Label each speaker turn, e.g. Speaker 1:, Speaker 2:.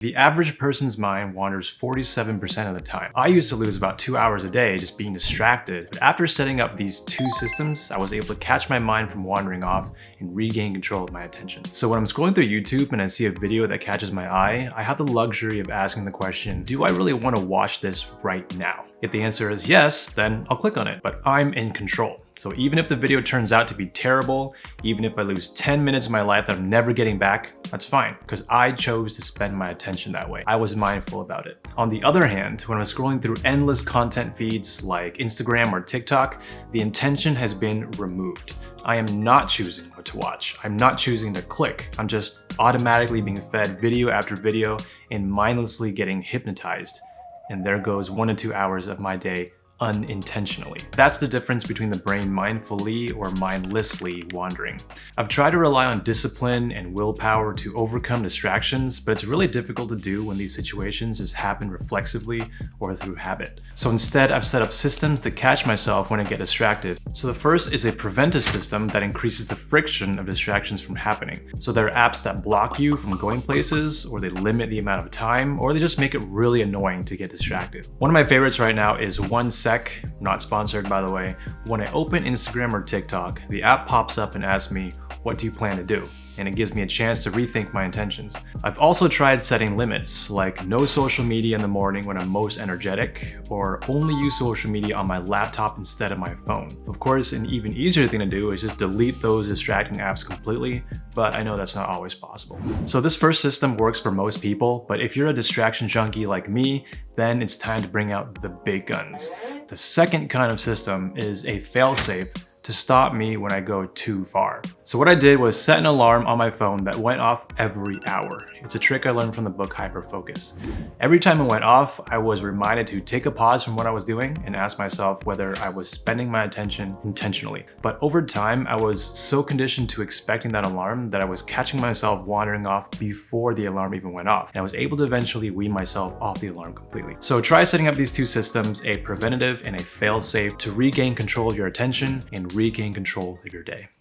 Speaker 1: The average person's mind wanders 47% of the time. I used to lose about 2 hours a day just being distracted, but after setting up these two systems, I was able to catch my mind from wandering off and regain control of my attention. So when I'm scrolling through YouTube and I see a video that catches my eye, I have the luxury of asking the question, do I really want to watch this right now? If the answer is yes, then I'll click on it, but I'm in control. So even if the video turns out to be terrible, even if I lose 10 minutes of my life that I'm never getting back, that's fine, because I chose to spend my attention that way. I was mindful about it. On the other hand, when I'm scrolling through endless content feeds like Instagram or TikTok, the intention has been removed. I am not choosing what to watch. I'm not choosing to click. I'm just automatically being fed video after video and mindlessly getting hypnotized. And there goes 1 to 2 hours of my day unintentionally. That's the difference between the brain mindfully or mindlessly wandering. I've tried to rely on discipline and willpower to overcome distractions, but it's really difficult to do when these situations just happen reflexively or through habit. So instead, I've set up systems to catch myself when I get distracted. So the first is a preventive system that increases the friction of distractions from happening. So there are apps that block you from going places, or they limit the amount of time, or they just make it really annoying to get distracted. One of my favorites right now is 1 Sec, not sponsored by the way. When I open Instagram or TikTok, the app pops up and asks me, what do you plan to do? And it gives me a chance to rethink my intentions. I've also tried setting limits, like no social media in the morning when I'm most energetic, or only use social media on my laptop instead of my phone. Of course, an even easier thing to do is just delete those distracting apps completely, but I know that's not always possible. So this first system works for most people, but if you're a distraction junkie like me, then it's time to bring out the big guns. The second kind of system is a fail-safe to stop me when I go too far. So what I did was set an alarm on my phone that went off every hour. It's a trick I learned from the book Hyperfocus. Every time it went off, I was reminded to take a pause from what I was doing and ask myself whether I was spending my attention intentionally. But over time, I was so conditioned to expecting that alarm that I was catching myself wandering off before the alarm even went off. And I was able to eventually wean myself off the alarm completely. So try setting up these two systems, a preventative and a fail-safe, to regain control of your attention and regain control of your day.